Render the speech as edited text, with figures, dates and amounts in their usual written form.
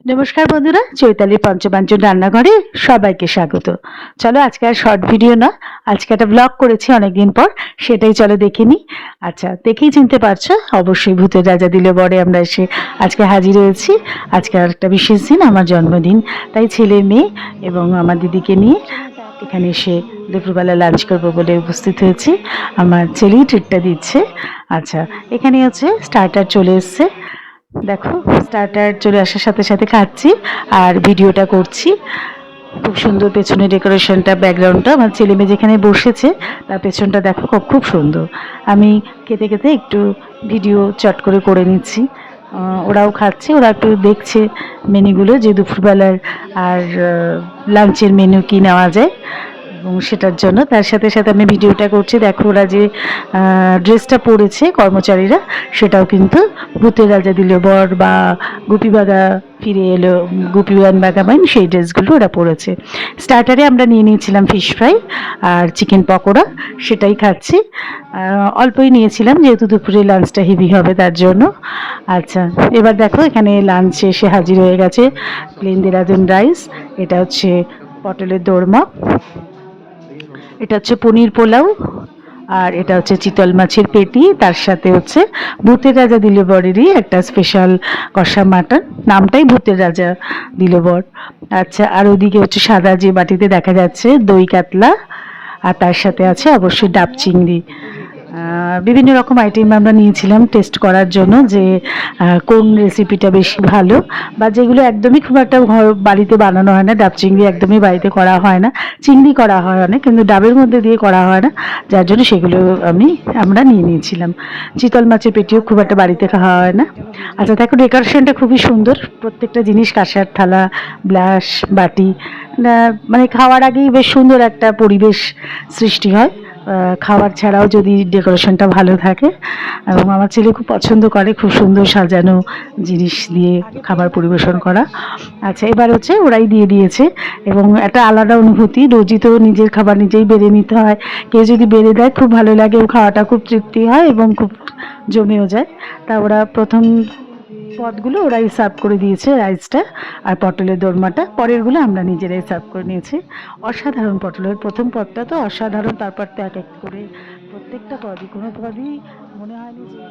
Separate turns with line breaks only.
নমস্কার বন্ধুরা, চৈতালি পঞ্চপাঞ্চন রান্নাঘরে সবাইকে স্বাগত। চলো আজকে আর শর্ট ভিডিও না, আজকে একটা ব্লগ করেছি অনেকদিন পর, সেটাই চলো দেখে নিই। আচ্ছা, দেখেই চিনতে পারছো, অবশ্যই ভূতের রাজা দিলে বরে আমরা এসে আজকে হাজির হয়েছি। আজকে আর একটা বিশেষ দিন, আমার জন্মদিন, তাই ছেলে মেয়ে এবং আমার দিদিকে নিয়ে এখানে এসে দুপুরবেলা লাঞ্চ করবো বলে উপস্থিত হয়েছি। আমার ছেলেই ট্রিটটা দিচ্ছে। আচ্ছা, এখানে হচ্ছে স্টার্টার চলে এসছে, দেখো স্টার্টার চলে আসার সাথে সাথে খাচ্ছি আর ভিডিওটা করছি। খুব সুন্দর পেছনে ডেকোরেশনটা, ব্যাকগ্রাউন্ডটা, আমার ছেলে মেয়ে যেখানে বসেছে তার পেছনটা দেখো খুব খুব সুন্দর। আমি খেতে খেতে একটু ভিডিও চট করে করে নিচ্ছি। ওরাও খাচ্ছে, ওরা একটু দেখছে মেনুগুলো, যে দুপুরবেলার আর লাঞ্চের মেনু কি নেওয়া যায়, এবং সেটার জন্য তার সাথে সাথে আমি ভিডিওটা করছি। দেখো ওরা যে ড্রেসটা পরেছে কর্মচারীরা, সেটাও কিন্তু ভূতের রাজা দিল বর বা গুপি বাগা ফিরে এলো, গুপি গান বাগাবাইন, সেই ড্রেসগুলো ওরা পরেছে। স্টার্টারে আমরা নিয়ে নিয়েছিলাম ফিশ ফ্রাই আর চিকেন পকোড়া, সেটাই খাচ্ছি। অল্পই নিয়েছিলাম যেহেতু দুপুরে লাঞ্চটা হেভি হবে তার জন্য। আচ্ছা, এবার দেখো এখানে লাঞ্চ এসে হাজির হয়ে গেছে। প্লেন দেরাদুন রাইস, এটা হচ্ছে পটলের দোরমা, এটা হচ্ছে পনির পোলাও, আর এটা হচ্ছে চিতল মাছের পেটি, তার সাথে হচ্ছে ভূতের রাজা দিলে বরেরই একটা স্পেশাল কষা মাটন, নামটাই ভূতের রাজা দিলে বর। আচ্ছা, আর ওদিকে হচ্ছে সাদা যে বাটিতে দেখা যাচ্ছে দই কাতলা, আর তার সাথে আছে অবশ্যই ডাব চিংড়ি। বিভিন্ন রকম আইটেম আমরা নিয়েছিলাম টেস্ট করার জন্য, যে কোন রেসিপিটা বেশি ভালো, বা যেগুলো একদমই খুব একটা বাড়িতে বানানো হয় না। ডাব চিংড়ি একদমই বাড়িতে করা হয় না, চিংড়ি করা হয় অনেক, কিন্তু ডাবের মধ্যে দিয়ে করা হয় না, যার জন্য সেগুলো আমরা নিয়ে নিয়েছিলাম। চিতল মাছের পেটিও খুব একটা বাড়িতে খাওয়া হয় না। আচ্ছা দেখো, ডেকোরেশনটা খুবই সুন্দর, প্রত্যেকটা জিনিস, কাঁসার থালা, গ্লাস, বাটি, মানে খাওয়ার আগেই বেশ সুন্দর একটা পরিবেশ সৃষ্টি হয়। খাবার ছাড়াও যদি ডেকোরেশনটা ভালো থাকে, এবং আমার ছেলে খুব পছন্দ করে খুব সুন্দর সাজানো জিনিস দিয়ে খাবার পরিবেশন করা। আচ্ছা, এবার হচ্ছে ওরাই দিয়ে দিয়েছে, এবং একটা আলাদা অনুভূতি, রোজই তো নিজের খাবার নিজেই বেড়ে নিতে হয়, কেউ যদি বেড়ে দেয় খুব ভালো লাগে, খাওয়াটা খুব তৃপ্তি হয় এবং খুব জমেও যায়। তা ওরা প্রথম পদগুলো ওরাই সার্ভ করে দিয়েছে, রাইসটা আর পটলের দোরমাটা, পরেরগুলো আমরা নিজেরাই সার্ভ করে নিয়েছি। অসাধারণ, পটলের প্রথম পদটা তো অসাধারণ, তারপর তো এক এক করে প্রত্যেকটা পদই, কোনো পদই মনে হয়নি যে